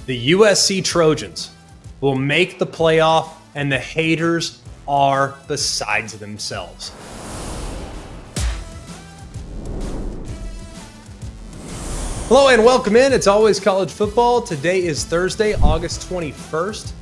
The USC Trojans will make the playoff, and the haters are beside themselves. Hello and welcome in. It's always college football. Today is Thursday, August 21st.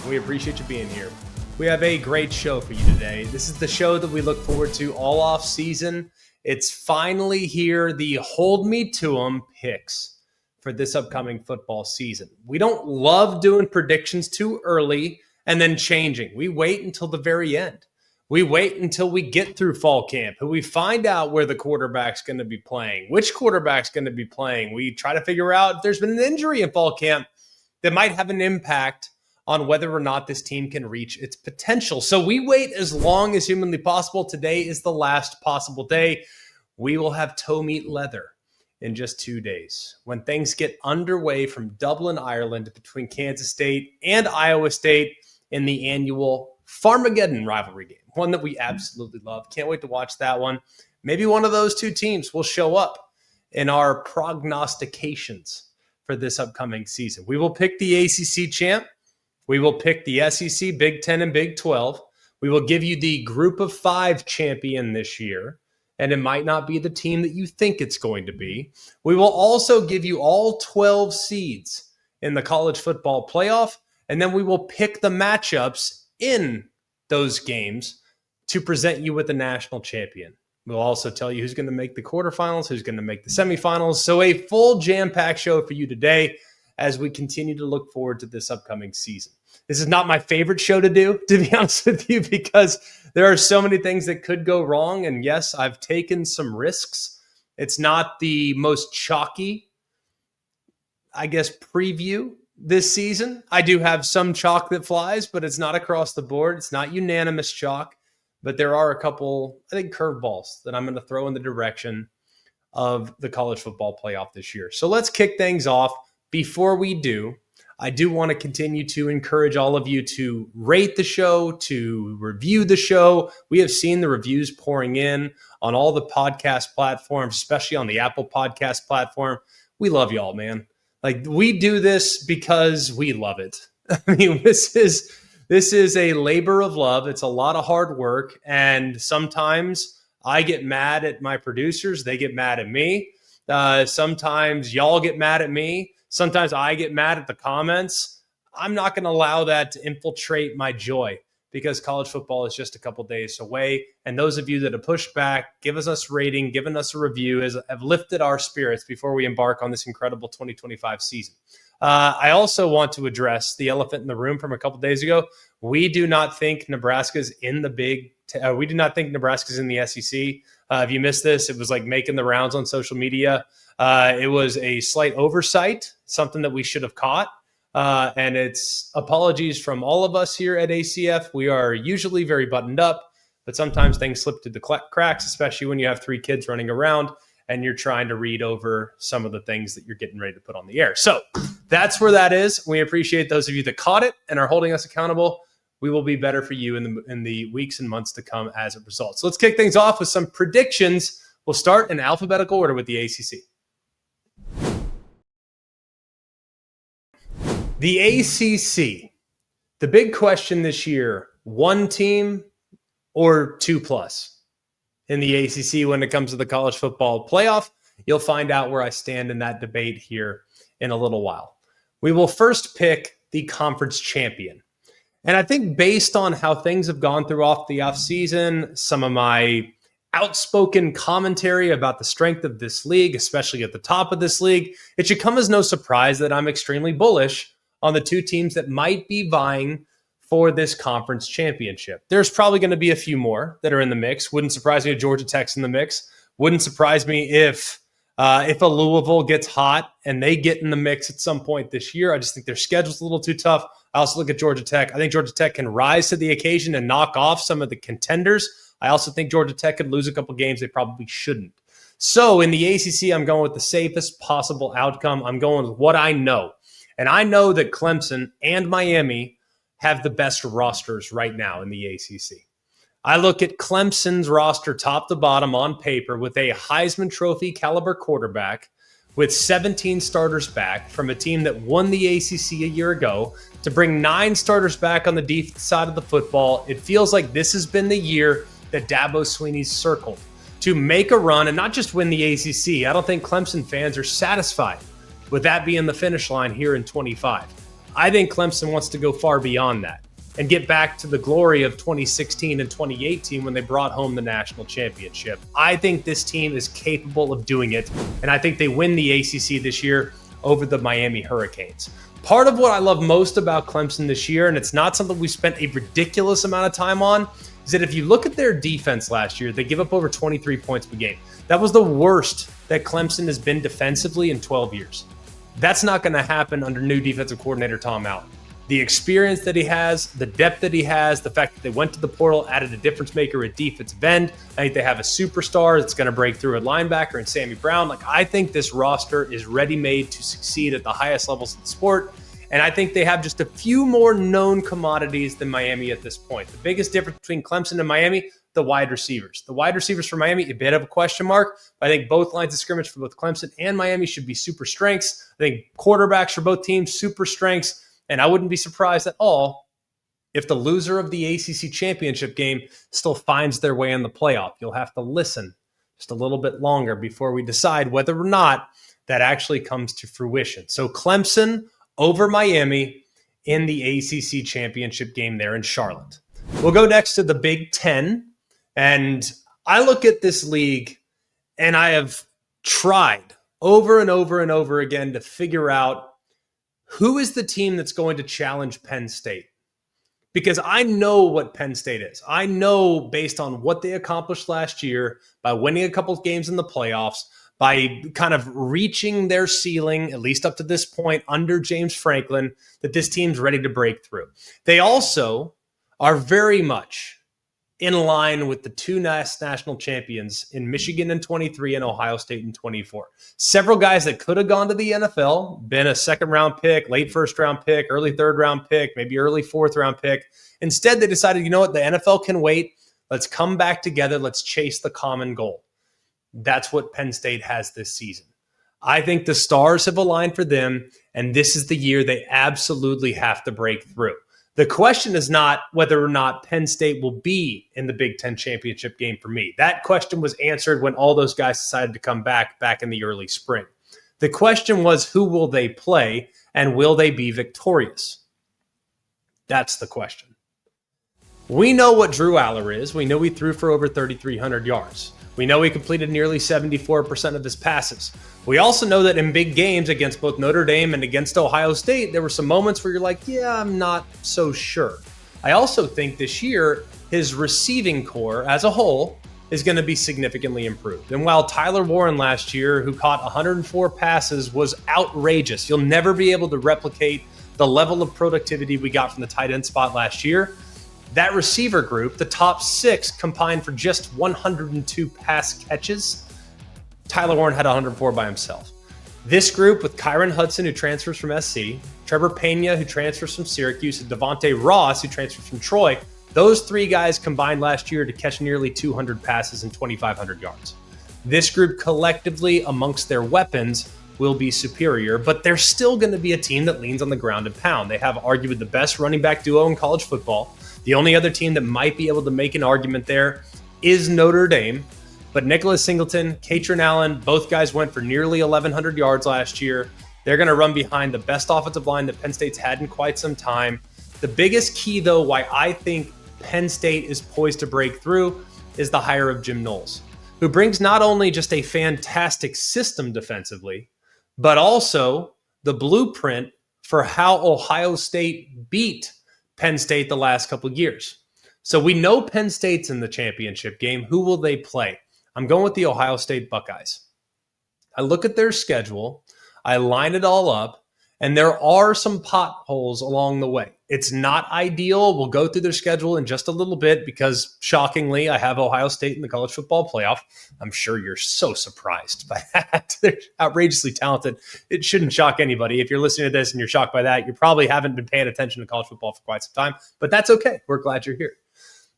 We appreciate you being here. We have a great show for you today. This is the show that we look forward to all off season. It's finally here, the hold me to 'em picks for this upcoming football season. We don't love doing predictions too early and then changing. We wait until the very end. We wait until we get through fall camp and we find out where the quarterback's going to be playing, which quarterback's going to be playing. We try to figure out if there's been an injury in fall camp that might have an impact on whether or not this team can reach its potential. So we wait as long as humanly possible. Today is the last possible day. We will have toe meat leather in just 2 days when things get underway from Dublin, Ireland, between Kansas State and Iowa State in the annual Farmageddon rivalry game, one that we absolutely love. Can't wait to watch that one. Maybe one of those two teams will show up in our prognostications for this upcoming season. We will pick the ACC champ. We will pick the SEC, Big 10, and Big 12. We will give you the Group of 5 champion this year, and it might not be the team that you think it's going to be. We will also give you all 12 seeds in the college football playoff, and then we will pick the matchups in those games to present you with the national champion. We'll also tell you who's going to make the quarterfinals, who's going to make the semifinals. So a full jam-packed show for you today as we continue to look forward to this upcoming season. This is not my favorite show to do, to be honest with you, because there are so many things that could go wrong. And yes, I've taken some risks. It's not the most chalky, I guess, preview this season. I do have some chalk that flies, but it's not across the board. It's not unanimous chalk, but there are a couple, I think, curveballs that I'm going to throw in the direction of the college football playoff this year. So let's kick things off. Before we do, I do want to continue to encourage all of you to rate the show, to review the show. We have seen the reviews pouring in on all the podcast platforms, especially on the Apple podcast platform. We love y'all, man. Like, we do this because we love it. I mean, this is a labor of love. It's a lot of hard work. And sometimes I get mad at my producers. They get mad at me. Sometimes y'all get mad at me. Sometimes I get mad at the comments. I'm not going to allow that to infiltrate my joy because college football is just a couple days away. And those of you that have pushed back, given us a rating, given us a review, have lifted our spirits before we embark on this incredible 2025 season. I also want to address the elephant in the room from a couple days ago. We do not think Nebraska's in the we do not think Nebraska's in the SEC. If you missed this, it was like making the rounds on social media. It was a slight oversight, something that we should have caught. And it's apologies from all of us here at ACF. We are usually very buttoned up, but sometimes things slip through the cracks, especially when you have 3 kids running around and you're trying to read over some of the things that you're getting ready to put on the air. So that's where that is. We appreciate those of you that caught it and are holding us accountable. We will be better for you in the weeks and months to come as a result. So let's kick things off with some predictions. We'll start in alphabetical order with the ACC. The ACC, the big question this year, 1 team or 2+ in the ACC when it comes to the college football playoff. You'll find out where I stand in that debate here in a little while. We will first pick the conference champion. And I think based on how things have gone through the offseason, some of my outspoken commentary about the strength of this league, especially at the top of this league, it should come as no surprise that I'm extremely bullish on the 2 teams that might be vying for this conference championship. There's probably going to be a few more that are in the mix. Wouldn't surprise me if Georgia Tech's in the mix. Wouldn't surprise me if a Louisville gets hot and they get in the mix at some point this year. I just think their schedule's a little too tough. I also look at Georgia Tech. I think Georgia Tech can rise to the occasion and knock off some of the contenders. I also think Georgia Tech could lose a couple games they probably shouldn't. So in the ACC, I'm going with the safest possible outcome. I'm going with what I know. And I know that Clemson and Miami have the best rosters right now in the ACC. I look at Clemson's roster top to bottom on paper with a Heisman Trophy caliber quarterback, with 17 starters back from a team that won the ACC a year ago, to bring 9 starters back on the defense side of the football. It feels like this has been the year that Dabo Swinney's circled to make a run and not just win the ACC. I don't think Clemson fans are satisfied with that being the finish line here in 25. I think Clemson wants to go far beyond that and get back to the glory of 2016 and 2018 when they brought home the national championship. I think this team is capable of doing it, and I think they win the ACC this year over the Miami Hurricanes. Part of what I love most about Clemson this year, and it's not something we spent a ridiculous amount of time on, is that if you look at their defense last year, they give up over 23 points per game. That was the worst that Clemson has been defensively in 12 years. That's not going to happen under new defensive coordinator Tom Allen. The experience that he has, the depth that he has, the fact that they went to the portal, added a difference maker at defensive end. I think they have a superstar that's going to break through at linebacker and Sammy Brown. I think this roster is ready-made to succeed at the highest levels of the sport. And I think they have just a few more known commodities than Miami at this point. The biggest difference between Clemson and Miami, the wide receivers. The wide receivers for Miami, a bit of a question mark. But I think both lines of scrimmage for both Clemson and Miami should be super strengths. I think quarterbacks for both teams, super strengths. And I wouldn't be surprised at all if the loser of the ACC Championship game still finds their way in the playoff. You'll have to listen just a little bit longer before we decide whether or not that actually comes to fruition. So Clemson over Miami in the ACC Championship game there in Charlotte. We'll go next to the Big Ten. And I look at this league and I have tried over and over and over again to figure out who is the team that's going to challenge Penn State? Because I know what Penn State is. I know based on what they accomplished last year by winning a couple of games in the playoffs, by kind of reaching their ceiling, at least up to this point, under James Franklin, that this team's ready to break through. They also are very much in line with the two national champions in Michigan in 23 and Ohio State in 24. Several guys that could have gone to the NFL, been a second-round pick, late first-round pick, early third-round pick, maybe early fourth-round pick. Instead, they decided, you know what, the NFL can wait. Let's come back together. Let's chase the common goal. That's what Penn State has this season. I think the stars have aligned for them, and this is the year they absolutely have to break through. The question is not whether or not Penn State will be in the Big Ten championship game for me. That question was answered when all those guys decided to come back in the early spring. The question was, who will they play and will they be victorious? That's the question. We know what Drew Aller is. We know he threw for over 3,300 yards. We know he completed nearly 74% of his passes. We also know that in big games against both Notre Dame and against Ohio State, there were some moments where you're like, yeah, I'm not so sure. I also think this year, his receiving core as a whole is going to be significantly improved. And while Tyler Warren last year, who caught 104 passes, was outrageous, you'll never be able to replicate the level of productivity we got from the tight end spot last year. That receiver group, the top 6, combined for just 102 pass catches. Tyler Warren had 104 by himself. This group with Kyron Hudson, who transfers from SC, Trevor Pena, who transfers from Syracuse, and Devontae Ross, who transfers from Troy, those 3 guys combined last year to catch nearly 200 passes and 2,500 yards. This group collectively, amongst their weapons, will be superior, but they're still going to be a team that leans on the ground and pound. They have arguably the best running back duo in college football. The only other team that might be able to make an argument there is Notre Dame. But Nicholas Singleton, Katrin Allen, both guys went for nearly 1,100 yards last year. They're going to run behind the best offensive line that Penn State's had in quite some time. The biggest key, though, why I think Penn State is poised to break through is the hire of Jim Knowles, who brings not only just a fantastic system defensively, but also the blueprint for how Ohio State beat Penn State the last couple of years. So we know Penn State's in the championship game. Who will they play? I'm going with the Ohio State Buckeyes. I look at their schedule, I line it all up, and there are some potholes along the way. It's not ideal. We'll go through their schedule in just a little bit because, shockingly, I have Ohio State in the college football playoff. I'm sure you're so surprised by that. They're outrageously talented. It shouldn't shock anybody. If you're listening to this and you're shocked by that, you probably haven't been paying attention to college football for quite some time, but that's okay. We're glad you're here.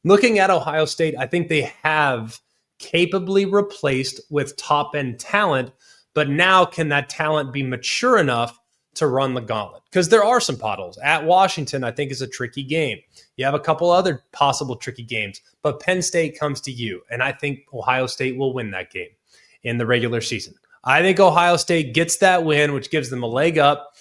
Looking at Ohio State, I think they have capably replaced with top-end talent But now can that talent be mature enough to run the gauntlet? Because there are some potholes. At Washington, I think, is a tricky game. You have a couple other possible tricky games, but Penn State comes to you, and I think Ohio State will win that game in the regular season. I think Ohio State gets that win, which gives them a leg up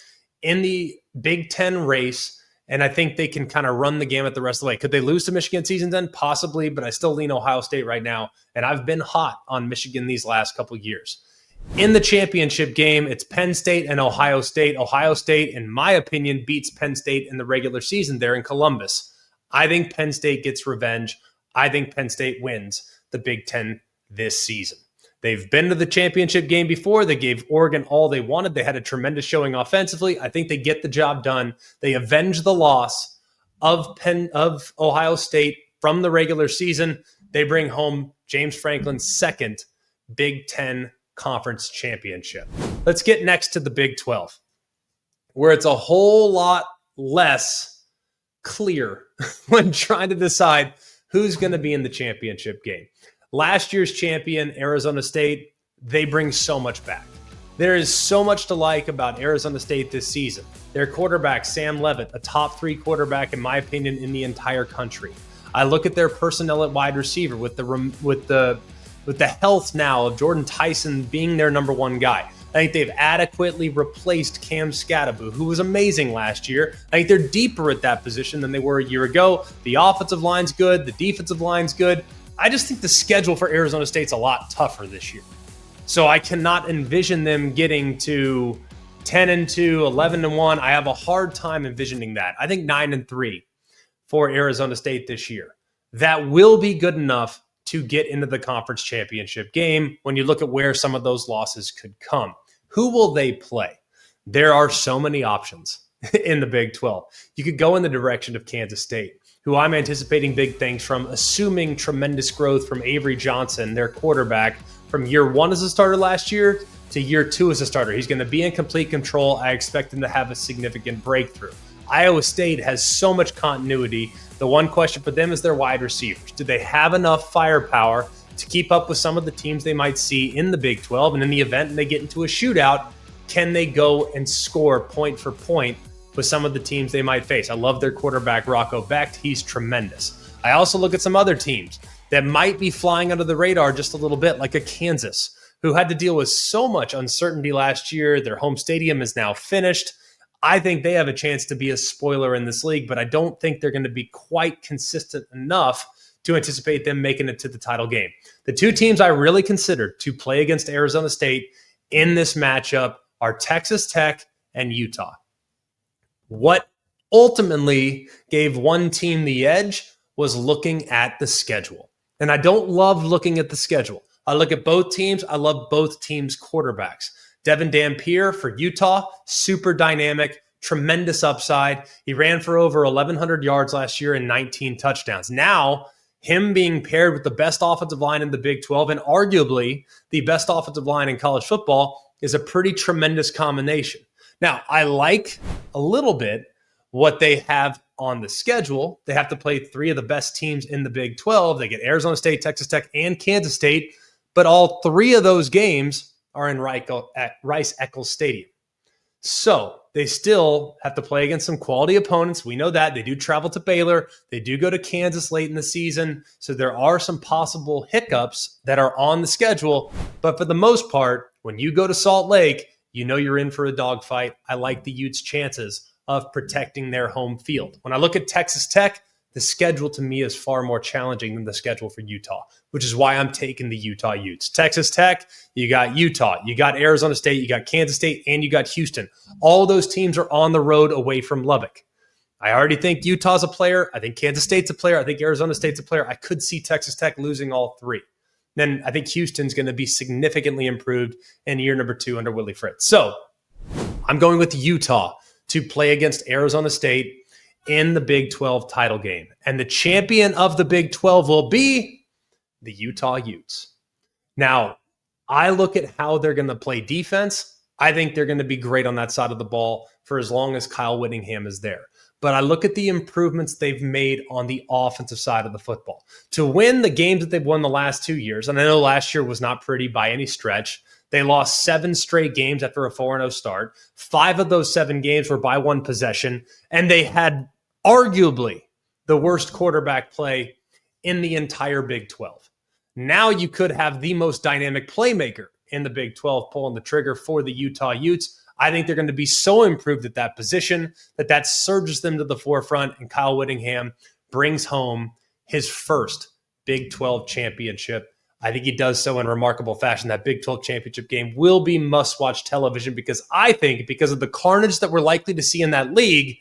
in the Big Ten race, and I think they can kind of run the gamut the rest of the way. Could they lose to Michigan season then? Possibly, but I still lean Ohio State right now, and I've been hot on Michigan these last couple of years. In the championship game, it's Penn State and Ohio State. Ohio State, in my opinion, beats Penn State in the regular season there in Columbus. I think Penn State gets revenge. I think Penn State wins the Big Ten this season. They've been to the championship game before. They gave Oregon all they wanted. They had a tremendous showing offensively. I think they get the job done. They avenge the loss of Ohio State from the regular season. They bring home James Franklin's second Big Ten Conference championship. Let's get next to the Big 12, where it's a whole lot less clear when trying to decide who's going to be in the championship game. Last year's champion, Arizona State, they bring so much back. There is so much to like about Arizona State this season. Their quarterback, Sam Leavitt, a top 3 quarterback, in my opinion, in the entire country. I look at their personnel at wide receiver with the health now of Jordan Tyson being their number 1 guy. I think they've adequately replaced Cam Skattebo, who was amazing last year. I think they're deeper at that position than they were a year ago. The offensive line's good. The defensive line's good. I just think the schedule for Arizona State's a lot tougher this year. So I cannot envision them getting to 10-2, 11-1. I have a hard time envisioning that. I think 9-3 for Arizona State this year. That will be good enough to get into the conference championship game when you look at where some of those losses could come. Who will they play? There are so many options in the Big 12. You could go in the direction of Kansas State, who I'm anticipating big things from, assuming tremendous growth from Avery Johnson, their quarterback, from year 1 as a starter last year to year 2 as a starter. He's going to be in complete control. I expect him to have a significant breakthrough. Iowa State has so much continuity. The one question for them is their wide receivers. Do they have enough firepower to keep up with some of the teams they might see in the Big 12? And in the event they get into a shootout, can they go and score point for point with some of the teams they might face? I love their quarterback, Rocco Becht. He's tremendous. I also look at some other teams that might be flying under the radar just a little bit, like a Kansas, who had to deal with so much uncertainty last year. Their home stadium is now finished. I think they have a chance to be a spoiler in this league, but I don't think they're going to be quite consistent enough to anticipate them making it to the title game. The 2 teams I really considered to play against Arizona State in this matchup are Texas Tech and Utah. What ultimately gave one team the edge was looking at the schedule. And I don't love looking at the schedule. I look at both teams. I love both teams' quarterbacks. Devin Dampier for Utah, super dynamic, tremendous upside. He ran for over 1,100 yards last year and 19 touchdowns. Now, him being paired with the best offensive line in the Big 12 and arguably the best offensive line in college football is a pretty tremendous combination. Now, I like a little bit what they have on the schedule. They have to play 3 of the best teams in the Big 12. They get Arizona State, Texas Tech, and Kansas State, but all 3 of those games are in Rice-Eccles Stadium. So they still have to play against some quality opponents. We know that. They do travel to Baylor. They do go to Kansas late in the season. So there are some possible hiccups that are on the schedule. But for the most part, when you go to Salt Lake, you know you're in for a dogfight. I like the Utes' chances of protecting their home field. When I look at Texas Tech, the schedule to me is far more challenging than the schedule for Utah, which is why I'm taking the Utah Utes. Texas Tech, you got Utah, you got Arizona State, you got Kansas State, and you got Houston. All those teams are on the road away from Lubbock. I already think Utah's a player. I think Kansas State's a player. I think Arizona State's a player. I could see Texas Tech losing all 3. Then I think Houston's going to be significantly improved in year number 2 under Willie Fritz. So I'm going with Utah to play against Arizona State in the Big 12 title game. And the champion of the Big 12 will be the Utah Utes. Now, I look at how they're going to play defense. I think they're going to be great on that side of the ball for as long as Kyle Whittingham is there. But I look at the improvements they've made on the offensive side of the football. To win the games that they've won the last 2 years, and I know last year was not pretty by any stretch. They lost 7 straight games after a 4-0 start. 5 of those 7 games were by 1 possession, and they had arguably the worst quarterback play in the entire Big 12. Now you could have the most dynamic playmaker in the Big 12 pulling the trigger for the Utah Utes. I think they're going to be so improved at that position that surges them to the forefront, and Kyle Whittingham brings home his first Big 12 championship. I think he does so in remarkable fashion. That Big 12 championship game will be must-watch television because I think because of the carnage that we're likely to see in that league,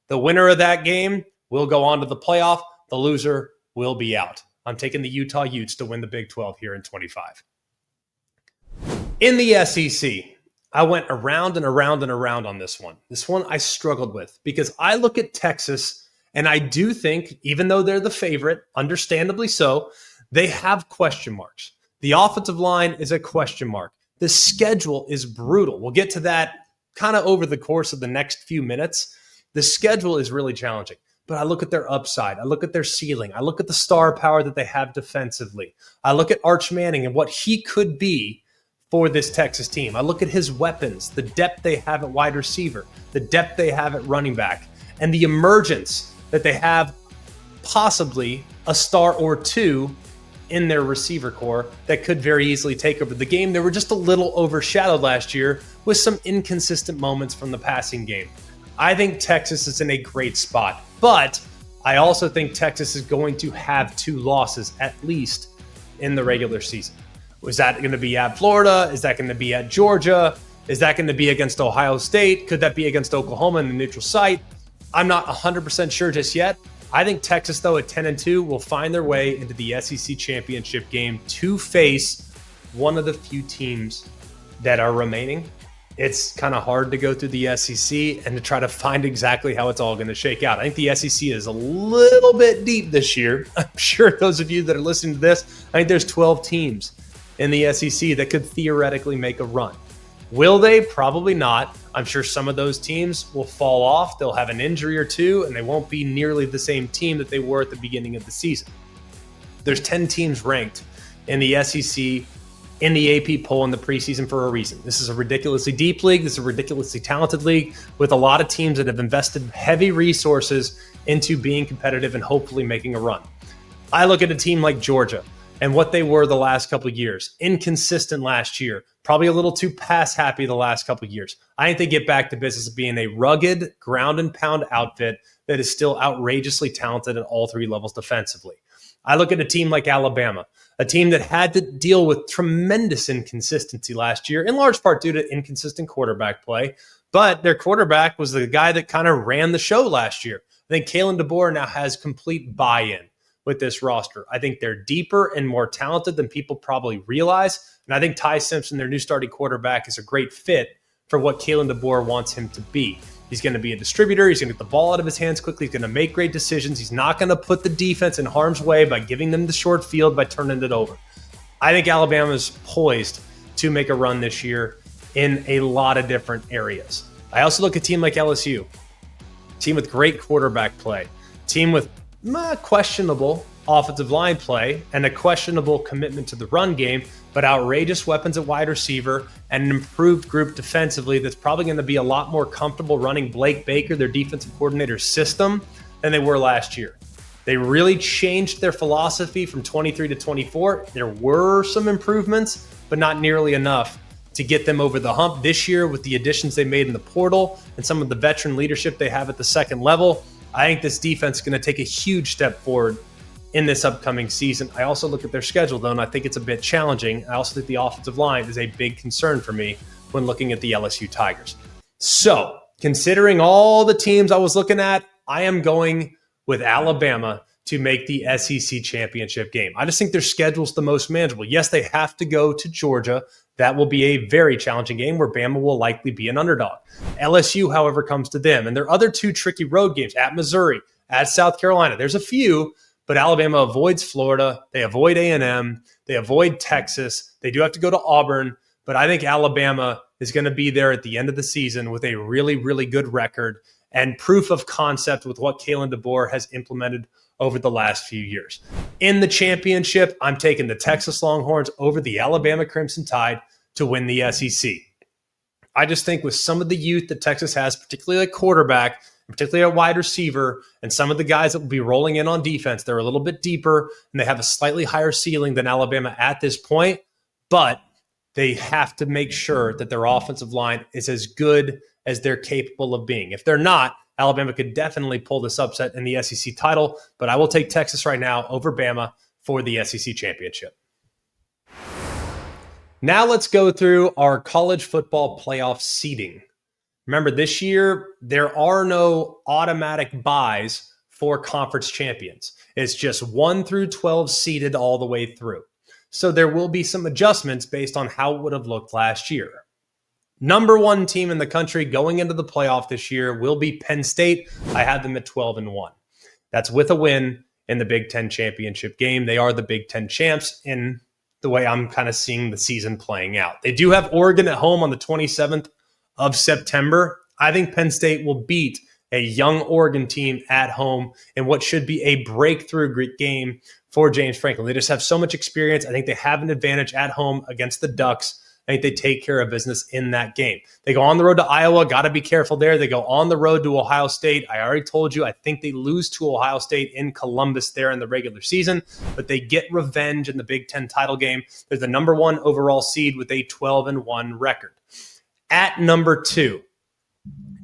the winner of that game will go on to the playoff. The loser will be out. I'm taking the Utah Utes to win the Big 12 here in 25. In the SEC, I went around and around and around on this one. This one I struggled with because I look at Texas and I do think, even though they're the favorite, understandably so, they have question marks. The offensive line is a question mark. The schedule is brutal. We'll get to that kind of over the course of the next few minutes. The schedule is really challenging, but I look at their upside. I look at their ceiling. I look at the star power that they have defensively. I look at Arch Manning and what he could be for this Texas team. I look at his weapons, the depth they have at wide receiver, the depth they have at running back, and the emergence that they have possibly a star or two in their receiver core that could very easily take over the game. They were just a little overshadowed last year with some inconsistent moments from the passing game. I think Texas is in a great spot, but I also think Texas is going to have 2 losses at least in the regular season. Is that going to be at Florida? Is that going to be at Georgia? Is that going to be against Ohio State? Could that be against Oklahoma in a neutral site? I'm not 100% sure just yet. I think Texas, though, at 10-2, will find their way into the SEC Championship game to face one of the few teams that are remaining. It's kind of hard to go through the SEC and to try to find exactly how it's all going to shake out. I think the SEC is a little bit deep this year. I'm sure those of you that are listening to this, I think there's 12 teams in the SEC that could theoretically make a run. Will they? Probably not. I'm sure some of those teams will fall off. They'll have an injury or two, and they won't be nearly the same team that they were at the beginning of the season. There's 10 teams ranked in the SEC in the AP poll in the preseason for a reason. This is a ridiculously deep league. This is a ridiculously talented league with a lot of teams that have invested heavy resources into being competitive and hopefully making a run. I look at a team like Georgia and what they were the last couple of years. Inconsistent last year. Probably a little too pass happy the last couple of years. I think they get back to business of being a rugged, ground and pound outfit that is still outrageously talented at all 3 levels defensively. I look at a team like Alabama, a team that had to deal with tremendous inconsistency last year, in large part due to inconsistent quarterback play. But their quarterback was the guy that kind of ran the show last year. I think Kalen DeBoer now has complete buy-in with this roster. I think they're deeper and more talented than people probably realize. And I think Ty Simpson, their new starting quarterback, is a great fit for what Kalen DeBoer wants him to be. He's going to be a distributor. He's going to get the ball out of his hands quickly. He's going to make great decisions. He's not going to put the defense in harm's way by giving them the short field, by turning it over. I think Alabama is poised to make a run this year in a lot of different areas. I also look at a team like LSU, a team with great quarterback play, a team with questionable offensive line play and a questionable commitment to the run game, but outrageous weapons at wide receiver and an improved group defensively that's probably going to be a lot more comfortable running Blake Baker, their defensive coordinator's system, than they were last year. They really changed their philosophy from 23 to 24. There were some improvements, but not nearly enough to get them over the hump this year with the additions they made in the portal and some of the veteran leadership they have at the second level. I think this defense is going to take a huge step forward in this upcoming season. I also look at their schedule, though, and I think it's a bit challenging. I also think the offensive line is a big concern for me when looking at the LSU Tigers. So, considering all the teams I was looking at, I am going with Alabama to make the SEC championship game. I just think their schedule's the most manageable. Yes, they have to go to Georgia. That will be a very challenging game where Bama will likely be an underdog. LSU, however, comes to them. And their other 2 tricky road games at Missouri, at South Carolina. There's a few, but Alabama avoids Florida. They avoid A&M. They avoid Texas. They do have to go to Auburn. But I think Alabama is going to be there at the end of the season with a really, really good record and proof of concept with what Kalen DeBoer has implemented over the last few years. In the championship, I'm taking the Texas Longhorns over the Alabama Crimson Tide to win the SEC. I just think with some of the youth that Texas has, particularly at quarterback, particularly at wide receiver, and some of the guys that will be rolling in on defense, they're a little bit deeper and they have a slightly higher ceiling than Alabama at this point, but they have to make sure that their offensive line is as good as they're capable of being. If they're not, Alabama could definitely pull this upset in the SEC title, but I will take Texas right now over Bama for the SEC championship. Now let's go through our college football playoff seeding. Remember, this year, there are no automatic buys for conference champions. It's just 1 through 12 seeded all the way through. So there will be some adjustments based on how it would have looked last year. Number 1 team in the country going into the playoff this year will be Penn State. I have them at 12-1. That's with a win in the Big Ten championship game. They are the Big Ten champs in the way I'm kind of seeing the season playing out. They do have Oregon at home on the 27th of September. I think Penn State will beat a young Oregon team at home in what should be a breakthrough game for James Franklin. They just have so much experience. I think they have an advantage at home against the Ducks. I think they take care of business in that game. They go on the road to Iowa. Got to be careful there. They go on the road to Ohio State. I already told you, I think they lose to Ohio State in Columbus there in the regular season, but they get revenge in the Big Ten title game. They're the number 1 overall seed with a 12-1 record. At number 2,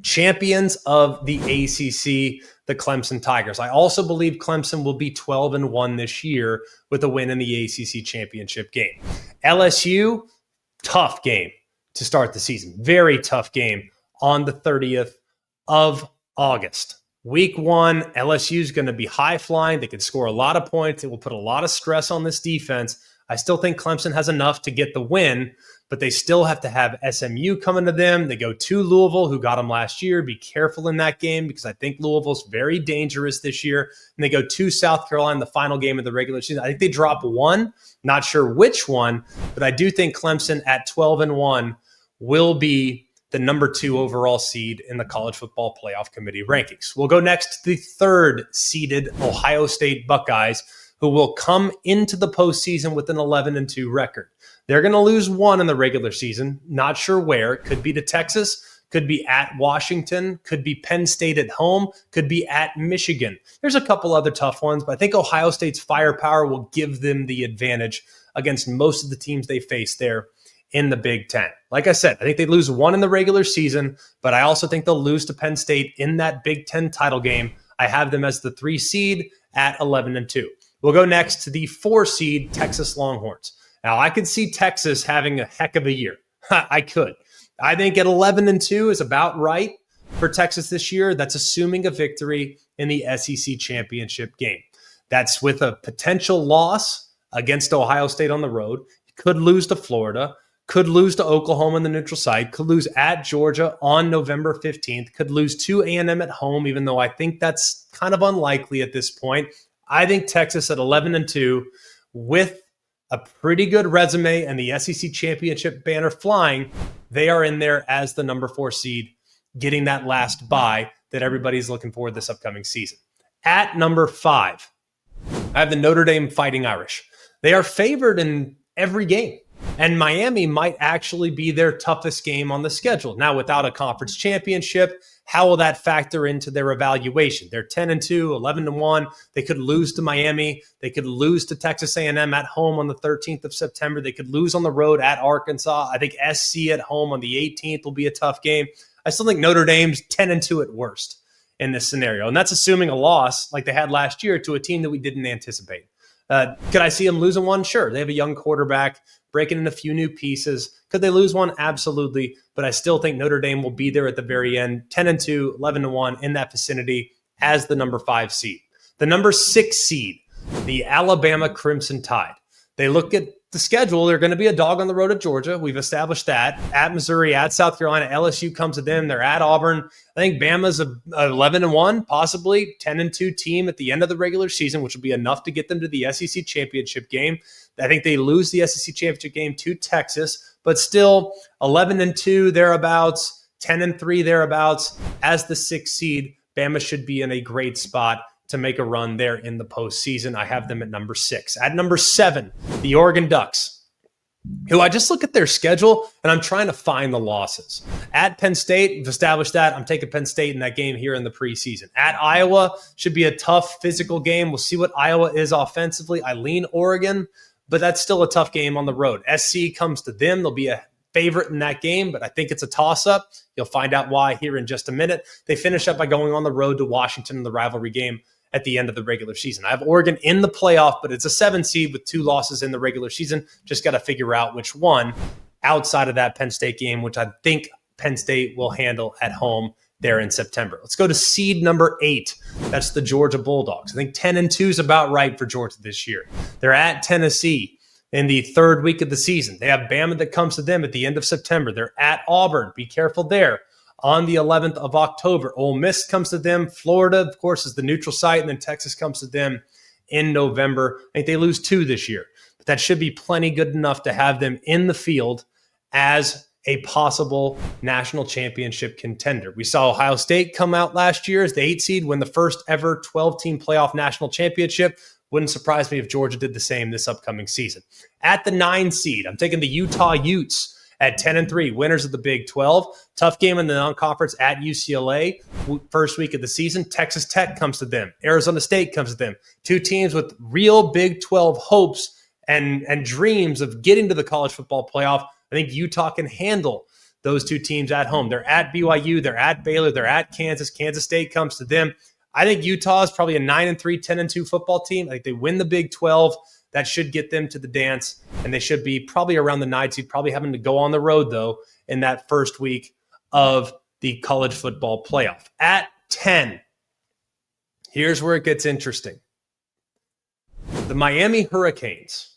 champions of the ACC, the Clemson Tigers. I also believe Clemson will be 12-1 this year with a win in the ACC Championship game. LSU, tough game to start the season. Very tough game on the 30th of August. Week 1, LSU is going to be high flying. They can score a lot of points. It will put a lot of stress on this defense. I still think Clemson has enough to get the win, but they still have to have SMU coming to them. They go to Louisville, who got them last year. Be careful in that game because I think Louisville's very dangerous this year. And they go to South Carolina, the final game of the regular season. I think they drop one, not sure which one, but I do think Clemson at 12-1 will be the number 2 overall seed in the College Football Playoff Committee rankings. We'll go next to the 3rd seeded Ohio State Buckeyes, who will come into the postseason with an 11-2 record. They're going to lose one in the regular season. Not sure where. Could be to Texas, could be at Washington, could be Penn State at home, could be at Michigan. There's a couple other tough ones, but I think Ohio State's firepower will give them the advantage against most of the teams they face there in the Big Ten. Like I said, I think they lose one in the regular season, but I also think they'll lose to Penn State in that Big Ten title game. I have them as the 3 seed at 11-2. We'll go next to the 4 seed Texas Longhorns. Now, I could see Texas having a heck of a year. I could. I think at 11-2 is about right for Texas this year. That's assuming a victory in the SEC championship game. That's with a potential loss against Ohio State on the road. Could lose to Florida. Could lose to Oklahoma in the neutral site. Could lose at Georgia on November 15th. Could lose to A&M at home, even though I think that's kind of unlikely at this point. I think Texas at 11-2 with a pretty good resume and the SEC championship banner flying, they are in there as the number 4 seed, getting that last bye that everybody's looking for this upcoming season. At number 5, I have the Notre Dame Fighting Irish. They are favored in every game, and Miami might actually be their toughest game on the schedule. Now, without a conference championship, how will that factor into their evaluation? They're 10-2, 11-1. They could lose to Miami. They could lose to Texas A&M at home on the 13th of September. They could lose on the road at Arkansas. I think SC at home on the 18th will be a tough game. I still think Notre Dame's 10-2 at worst in this scenario, and that's assuming a loss like they had last year to a team that we didn't anticipate. Could I see them losing one? Sure. They have a young quarterback, breaking in a few new pieces. Could they lose one? Absolutely. But I still think Notre Dame will be there at the very end, 10-2, 11-1 in that vicinity as the number 5 seed. The number 6 seed, the Alabama Crimson Tide. They look at the schedule. They're going to be a dog on the road at Georgia. We've established that. At Missouri, at South Carolina, LSU comes to them. They're at Auburn. I think Bama's a 11-1, possibly 10-2 team at the end of the regular season, which will be enough to get them to the SEC championship game. I think they lose the SEC championship game to Texas, but still 11-2 thereabouts, 10-3 thereabouts. As the 6th seed, Bama should be in a great spot to make a run there in the postseason. I have them at number 6. At number 7, the Oregon Ducks. who I just look at their schedule and I'm trying to find the losses. At Penn State, we've established that. I'm taking Penn State in that game here in the preseason. At Iowa, should be a tough physical game. We'll see what Iowa is offensively. I lean Oregon, but that's still a tough game on the road. SC comes to them. They'll be a favorite in that game, but I think it's a toss-up. You'll find out why here in just a minute. They finish up by going on the road to Washington in the rivalry game at the end of the regular season. I have Oregon in the playoff, but it's a 7 seed with 2 losses in the regular season. Just got to figure out which one outside of that Penn State game, which I think Penn State will handle at home there in September. Let's go to seed number 8. That's the Georgia Bulldogs. I think 10-2 is about right for Georgia this year. They're at Tennessee in the 3rd week of the season. They have Bama that comes to them at the end of September. They're at Auburn. Be careful there. On the 11th of October, Ole Miss comes to them. Florida, of course, is the neutral site, and then Texas comes to them in November. I think they lose 2 this year, but that should be plenty good enough to have them in the field as a possible national championship contender. We saw Ohio State come out last year as the 8 seed, win the first ever 12-team playoff national championship. Wouldn't surprise me if Georgia did the same this upcoming season. At the 9 seed, I'm taking the Utah Utes at 10-3, winners of the Big 12. Tough game in the non-conference at UCLA. First week of the season, Texas Tech comes to them. Arizona State comes to them. 2 teams with real Big 12 hopes and dreams of getting to the college football playoff. I think Utah can handle those 2 teams at home. They're at BYU. They're at Baylor. They're at Kansas. Kansas State comes to them. I think Utah is probably a 9-3, 10-2 football team. I think they win the Big 12. That should get them to the dance, and they should be probably around the 9 seed, probably having to go on the road, though, in that first week of the college football playoff. At 10, here's where it gets interesting. The Miami Hurricanes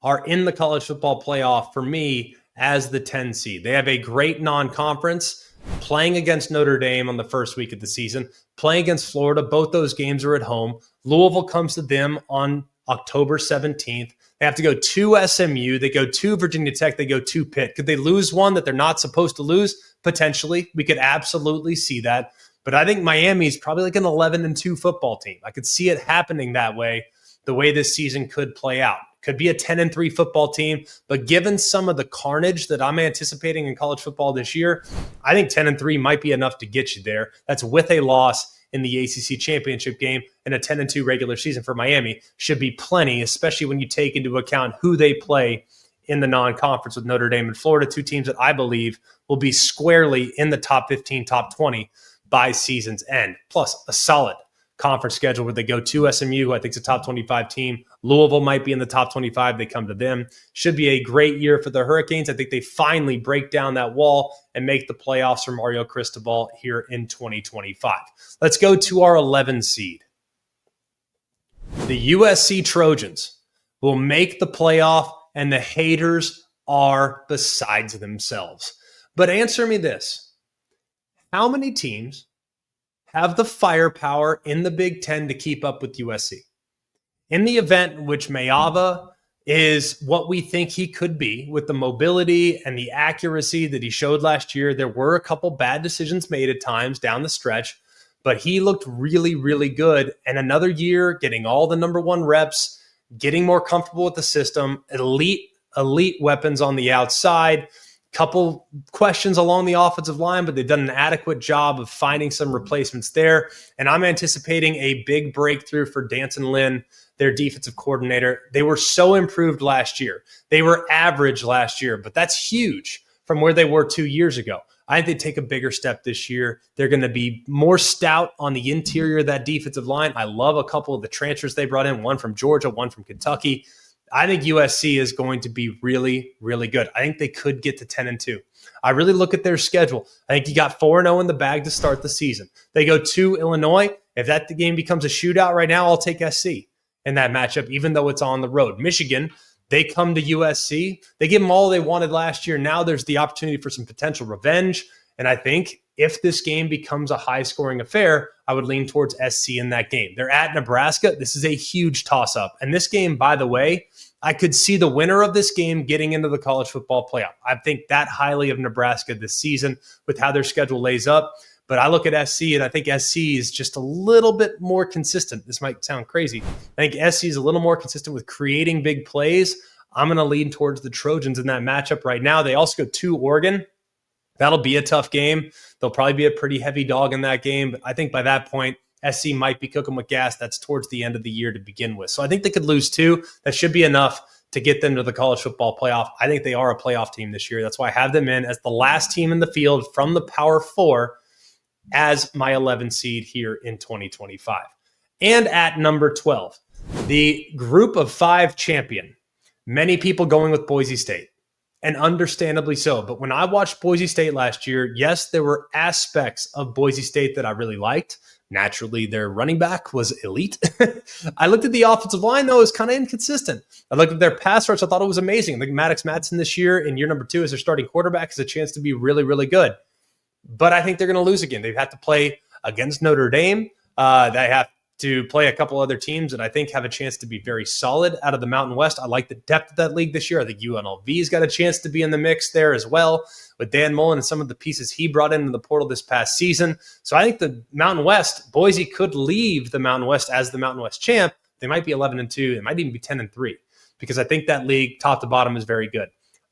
are in the college football playoff for me as the 10 seed. They have a great non-conference, playing against Notre Dame on the first week of the season, playing against Florida. Both those games are at home. Louisville comes to them on October 17th. They have to go to SMU. They go to Virginia Tech. They go to Pitt. Could they lose one that they're not supposed to lose? Potentially. We could absolutely see that. But I think Miami's probably like an 11-2 football team. I could see it happening that way, the way this season could play out. Could be a 10-3 football team, but given some of the carnage that I'm anticipating in college football this year, I think 10-3 might be enough to get you there. That's with a loss in the ACC Championship game, and a 10-2 regular season for Miami should be plenty, especially when you take into account who they play in the non-conference with Notre Dame and Florida, 2 teams that I believe will be squarely in the top 15, top 20 by season's end. Plus a solid conference schedule where they go to SMU, who I think is a top 25 team. Louisville might be in the top 25. They come to them. Should be a great year for the Hurricanes. I think they finally break down that wall and make the playoffs for Mario Cristobal here in 2025. Let's go to our 11 seed. The USC Trojans will make the playoff, and the haters are beside themselves. But answer me this. How many teams have the firepower in the Big Ten to keep up with USC? In the event in which Mayava is what we think he could be with the mobility and the accuracy that he showed last year, there were a couple bad decisions made at times down the stretch, but he looked really, really good. And another year, getting all the number 1 reps, getting more comfortable with the system, elite weapons on the outside, couple questions along the offensive line, but they've done an adequate job of finding some replacements there. And I'm anticipating a big breakthrough for Danson Lynn, their defensive coordinator. They were so improved last year. They were average last year, but that's huge from where they were 2 years ago. I think they take a bigger step this year. They're going to be more stout on the interior of that defensive line. I love a couple of the transfers they brought in, one from Georgia, one from Kentucky. I think USC is going to be really, really good. I think they could get to 10-2. I really look at their schedule. I think you got 4-0 in the bag to start the season. They go to Illinois. If that game becomes a shootout right now, I'll take SC in that matchup, even though it's on the road. Michigan, they come to USC. They give them all they wanted last year. Now there's the opportunity for some potential revenge. And I think if this game becomes a high-scoring affair, I would lean towards SC in that game. They're at Nebraska. This is a huge toss-up. And this game, by the way, I could see the winner of this game getting into the college football playoff. I think that highly of Nebraska this season with how their schedule lays up. But I look at SC, and I think SC is just a little bit more consistent. This might sound crazy. I think SC is a little more consistent with creating big plays. I'm going to lean towards the Trojans in that matchup right now. They also go to Oregon. That'll be a tough game. They'll probably be a pretty heavy dog in that game. But I think by that point, SC might be cooking with gas. That's towards the end of the year to begin with. So I think they could lose 2. That should be enough to get them to the college football playoff. I think they are a playoff team this year. That's why I have them in as the last team in the field from the Power 4 as my 11 seed here in 2025. And at number 12, the group of 5 champion. Many people going with Boise State, and understandably so. But when I watched Boise State last year, yes, there were aspects of Boise State that I really liked. Naturally, their running back was elite. I looked at the offensive line, though, it was kind of inconsistent. I looked at their pass rush. I thought it was amazing. I think Maddox Madsen this year in year number 2 as their starting quarterback has a chance to be really, really good. But I think they're going to lose again. They've had to play against Notre Dame. They have to play a couple other teams that I think have a chance to be very solid out of the Mountain West. I like the depth of that league this year. I think UNLV's got a chance to be in the mix there as well with Dan Mullen and some of the pieces he brought into the portal this past season. So I think the Mountain West, Boise could leave the Mountain West as the Mountain West champ. They might be 11-2. They might even be 10-3 because I think that league top to bottom is very good.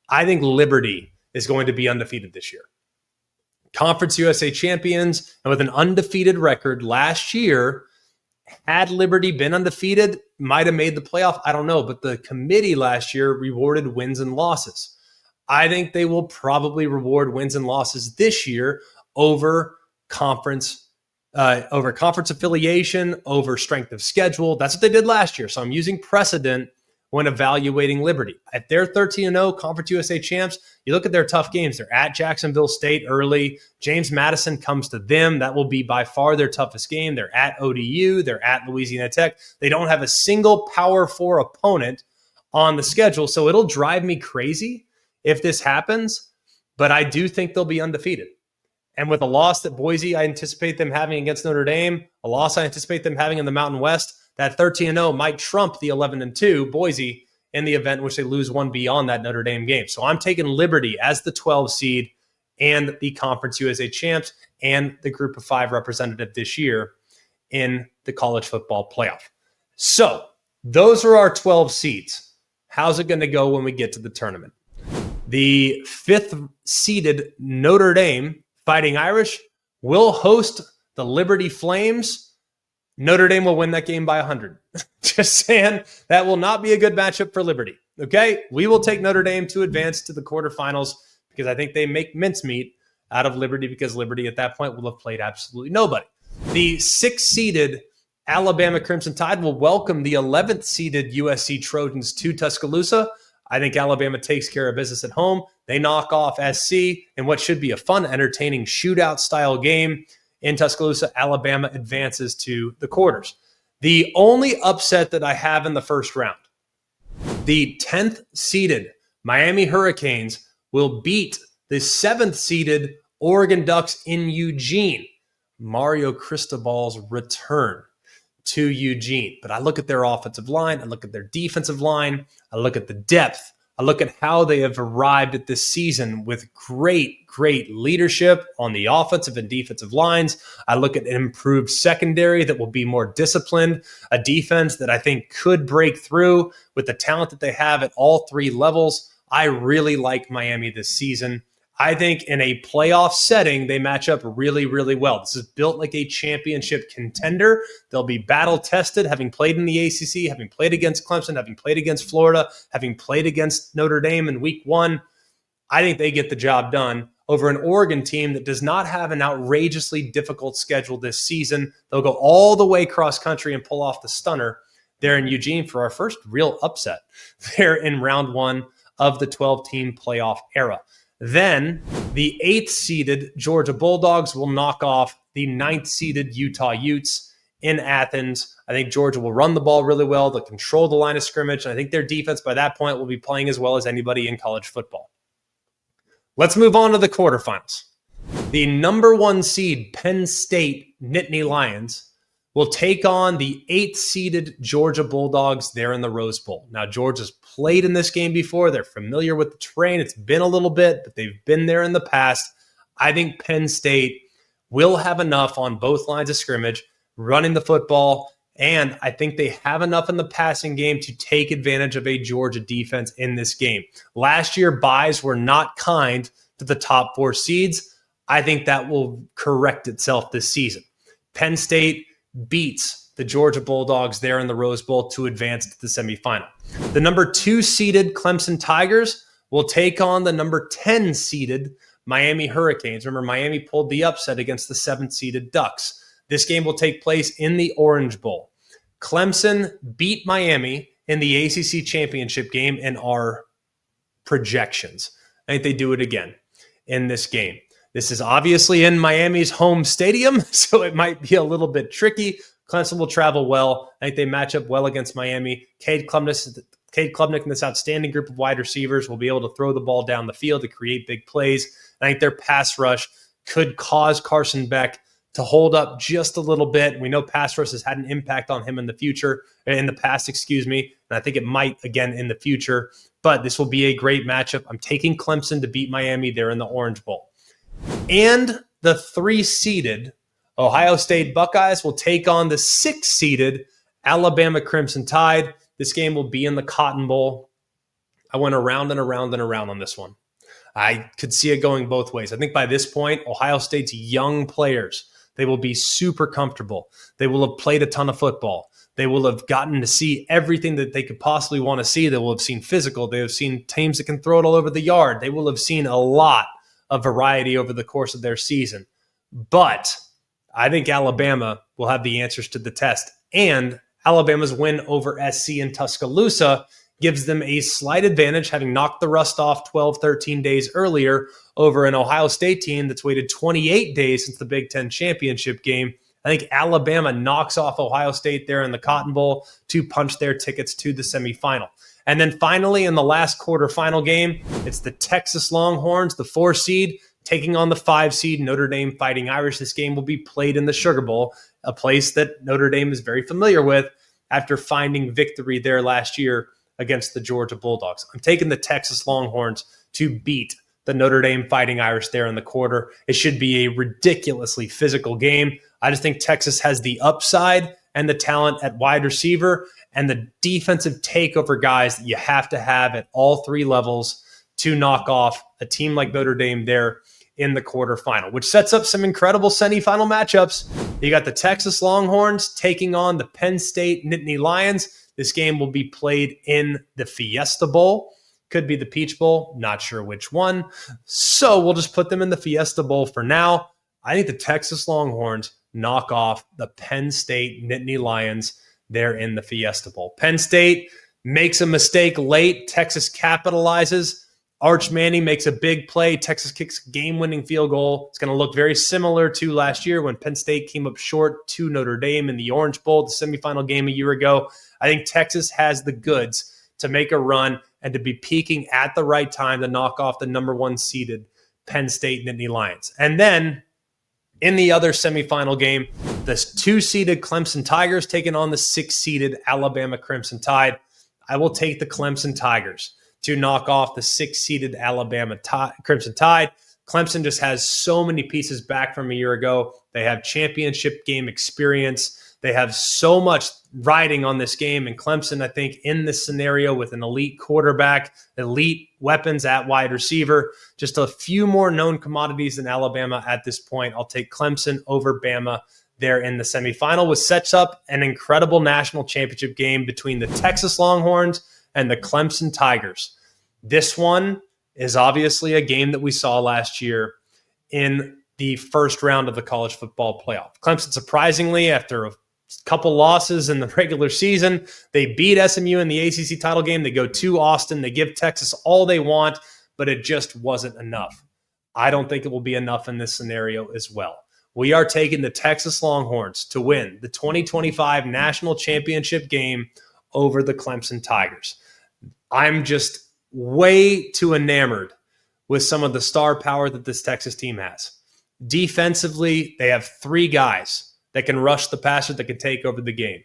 I think Liberty is going to be undefeated this year. Conference USA champions and with an undefeated record last year. Had Liberty been undefeated, might have made the playoff. I don't know. But the committee last year rewarded wins and losses. I think they will probably reward wins and losses this year over conference affiliation, over strength of schedule. That's what they did last year. So I'm using precedent when evaluating Liberty. If they're 13-0 Conference USA champs, you look at their tough games. They're at Jacksonville State early. James Madison comes to them. That will be by far their toughest game. They're at ODU. They're at Louisiana Tech. They don't have a single Power 4 opponent on the schedule, so it'll drive me crazy if this happens, but I do think they'll be undefeated. And with a loss that Boise, I anticipate them having against Notre Dame, a loss I anticipate them having in the Mountain West, that 13-0 might trump the 11-2 Boise in the event in which they lose one beyond that Notre Dame game. So I'm taking Liberty as the 12 seed and the Conference USA champs and the group of 5 representative this year in the college football playoff. So those are our 12 seeds. How's it going to go when we get to the tournament? The 5th seeded Notre Dame Fighting Irish will host the Liberty Flames. Notre Dame will win that game by 100. Just saying, that will not be a good matchup for Liberty. Okay, we will take Notre Dame to advance to the quarterfinals because I think they make mincemeat out of Liberty because Liberty at that point will have played absolutely nobody. The 6th-seeded Alabama Crimson Tide will welcome the 11th-seeded USC Trojans to Tuscaloosa. I think Alabama takes care of business at home. They knock off SC in what should be a fun, entertaining shootout-style game. In Tuscaloosa, Alabama advances to the quarters. The only upset that I have in the first round, the 10th-seeded Miami Hurricanes will beat the 7th-seeded Oregon Ducks in Eugene. Mario Cristobal's return to Eugene. But I look at their offensive line, I look at their defensive line, I look at the depth, I look at how they have arrived at this season with great leadership on the offensive and defensive lines. I look at an improved secondary that will be more disciplined, a defense that I think could break through with the talent that they have at all 3 levels. I really like Miami this season. I think in a playoff setting, they match up really well. This is built like a championship contender. They'll be battle-tested, having played in the ACC, having played against Clemson, having played against Florida, having played against Notre Dame in week 1. I think they get the job done over an Oregon team that does not have an outrageously difficult schedule this season. They'll go all the way cross-country and pull off the stunner there in Eugene for our first real upset there in round 1 of the 12-team playoff era. Then the 8th-seeded Georgia Bulldogs will knock off the 9th-seeded Utah Utes in Athens. I think Georgia will run the ball really well. They'll control the line of scrimmage. And I think their defense by that point will be playing as well as anybody in college football. Let's move on to the quarterfinals. The number 1 seed Penn State Nittany Lions will take on the 8th-seeded Georgia Bulldogs there in the Rose Bowl. Now, Georgia's played in this game before. They're familiar with the terrain. It's been a little bit, but they've been there in the past. I think Penn State will have enough on both lines of scrimmage, running the football, And I think they have enough in the passing game to take advantage of a Georgia defense in this game. Last year, byes were not kind to the top 4 seeds. I think that will correct itself this season. Penn State beats the Georgia Bulldogs there in the Rose Bowl to advance to the semifinal. The number 2 seeded Clemson Tigers will take on the number 10 seeded Miami Hurricanes. Remember, Miami pulled the upset against the 7th seeded Ducks. This game will take place in the Orange Bowl. Clemson beat Miami in the ACC Championship game in our projections. I think they do it again in this game. This is obviously in Miami's home stadium, so it might be a little bit tricky. Clemson will travel well. I think they match up well against Miami. Cade Klubnik and this outstanding group of wide receivers will be able to throw the ball down the field to create big plays. I think their pass rush could cause Carson Beck to hold up just a little bit. We know pass rush has had an impact on him in the past, and I think it might again in the future. But this will be a great matchup. I'm taking Clemson to beat Miami there in the Orange Bowl. And the 3-seeded Ohio State Buckeyes will take on the 6-seeded Alabama Crimson Tide. This game will be in the Cotton Bowl. I went around and around and around on this one. I could see it going both ways. I think by this point, Ohio State's young players, they will be super comfortable. They will have played a ton of football. They will have gotten to see everything that they could possibly want to see. They will have seen physical. They have seen teams that can throw it all over the yard. They will have seen a lot of variety over the course of their season. But I think Alabama will have the answers to the test. And Alabama's win over SC in Tuscaloosa gives them a slight advantage, having knocked the rust off 12, 13 days earlier over an Ohio State team that's waited 28 days since the Big Ten championship game. I think Alabama knocks off Ohio State there in the Cotton Bowl to punch their tickets to the semifinal. And then finally, in the last quarterfinal game, it's the Texas Longhorns, the 4 seed, taking on the 5 seed Notre Dame Fighting Irish. This game will be played in the Sugar Bowl, a place that Notre Dame is very familiar with after finding victory there last year against the Georgia Bulldogs. I'm taking the Texas Longhorns to beat the Notre Dame Fighting Irish there in the quarter. It should be a ridiculously physical game. I just think Texas has the upside and the talent at wide receiver and the defensive takeover guys that you have to have at all 3 levels to knock off a team like Notre Dame there in the quarterfinal, which sets up some incredible semifinal matchups. You got the Texas Longhorns taking on the Penn State Nittany Lions. This game will be played in the Fiesta Bowl. Could be the Peach Bowl, not sure which one. So we'll just put them in the Fiesta Bowl for now. I think the Texas Longhorns knock off the Penn State Nittany Lions there in the Fiesta Bowl. Penn State makes a mistake late. Texas capitalizes. Arch Manning makes a big play. Texas kicks a game-winning field goal. It's going to look very similar to last year when Penn State came up short to Notre Dame in the Orange Bowl, the semifinal game a year ago. I think Texas has the goods to make a run and to be peaking at the right time to knock off the number 1 seeded Penn State Nittany Lions. And then in the other semifinal game, the 2-seeded Clemson Tigers taking on the 6-seeded Alabama Crimson Tide. I will take the Clemson Tigers to knock off the 6-seeded Alabama Crimson Tide. Clemson just has so many pieces back from a year ago. They have championship game experience. They have so much riding on this game. And Clemson, I think, in this scenario with an elite quarterback, elite weapons at wide receiver, just a few more known commodities than Alabama at this point. I'll take Clemson over Bama there in the semifinal, which sets up an incredible national championship game between the Texas Longhorns and the Clemson Tigers. This one is obviously a game that we saw last year in the first round of the college football playoff. Clemson, surprisingly, after a couple losses in the regular season, they beat SMU in the ACC title game. They go to Austin. They give Texas all they want, but it just wasn't enough. I don't think it will be enough in this scenario as well. We are taking the Texas Longhorns to win the 2025 national championship game over the Clemson Tigers. I'm just way too enamored with some of the star power that this Texas team has. Defensively, they have 3 guys that can rush the passer, that can take over the game.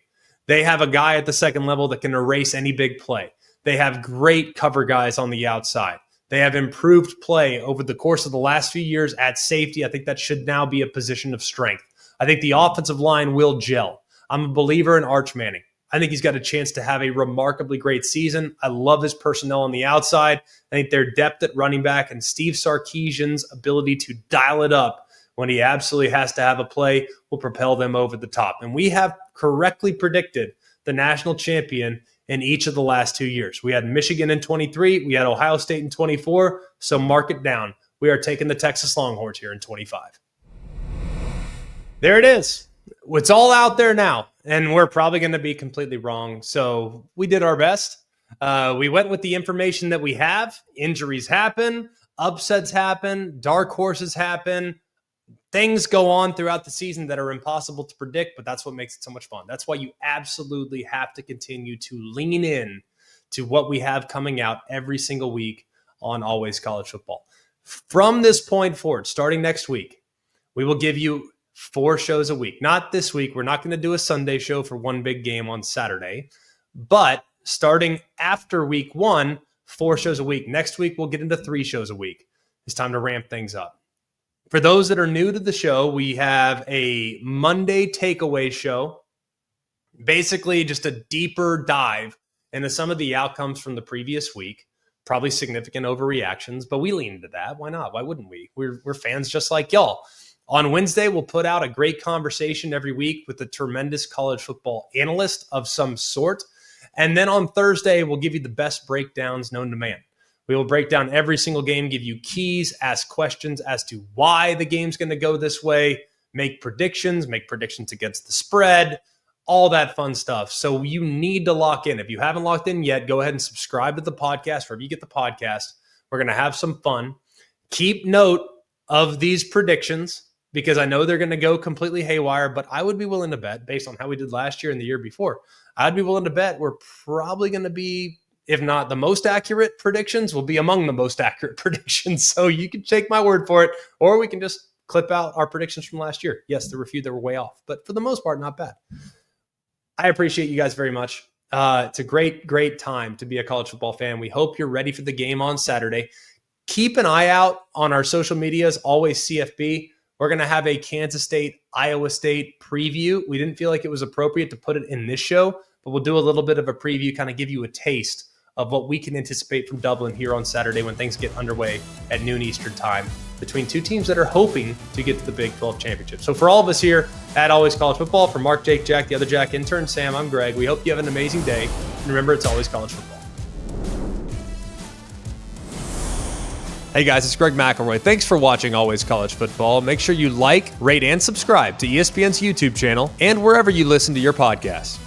They have a guy at the second level that can erase any big play. They have great cover guys on the outside. They have improved play over the course of the last few years at safety. I think that should now be a position of strength. I think the offensive line will gel. I'm a believer in Arch Manning. I think he's got a chance to have a remarkably great season. I love his personnel on the outside. I think their depth at running back and Steve Sarkisian's ability to dial it up when he absolutely has to have a play will propel them over the top. And we have correctly predicted the national champion in each of the last 2 years. We had Michigan in 23. We had Ohio State in 24. So mark it down. We are taking the Texas Longhorns here in 25. There it is. It's all out there now, and we're probably going to be completely wrong. So we did our best. We went with the information that we have. Injuries happen. Upsets happen. Dark horses happen. Things go on throughout the season that are impossible to predict, but that's what makes it so much fun. That's why you absolutely have to continue to lean in to what we have coming out every single week on Always College Football. From this point forward, starting next week, we will give you 4 shows a week. Not this week. We're not going to do a Sunday show for one big game on Saturday, but starting after week 1, 4 shows a week. Next week, we'll get into 3 shows a week. It's time to ramp things up. For those that are new to the show, we have a Monday takeaway show, basically just a deeper dive into some of the outcomes from the previous week, probably significant overreactions, but we lean into that. Why not? Why wouldn't we? We're fans just like y'all. On Wednesday, we'll put out a great conversation every week with a tremendous college football analyst of some sort. And then on Thursday, we'll give you the best breakdowns known to man. We will break down every single game, give you keys, ask questions as to why the game's going to go this way, make predictions against the spread, all that fun stuff. So you need to lock in. If you haven't locked in yet, go ahead and subscribe to the podcast wherever you get the podcast. We're going to have some fun. Keep note of these predictions because I know they're going to go completely haywire, but I would be willing to bet, based on how we did last year and the year before, I'd be willing to bet we're probably going to be, if not the most accurate predictions, will be among the most accurate predictions. So you can take my word for it, or we can just clip out our predictions from last year. Yes, there were a few that were way off, but for the most part, not bad. I appreciate you guys very much. It's a great, great time to be a college football fan. We hope you're ready for the game on Saturday. Keep an eye out on our social medias, always CFB. We're going to have a Kansas State, Iowa State preview. We didn't feel like it was appropriate to put it in this show, but we'll do a little bit of a preview, kind of give you a taste of what we can anticipate from Dublin here on Saturday when things get underway at noon Eastern time between 2 teams that are hoping to get to the Big 12 Championship. So for all of us here at Always College Football, for Mark, Jake, Jack, the other Jack, intern Sam, I'm Greg. We hope you have an amazing day. And remember, it's always college football. Hey guys, it's Greg McElroy. Thanks for watching Always College Football. Make sure you like, rate, and subscribe to ESPN's YouTube channel and wherever you listen to your podcasts.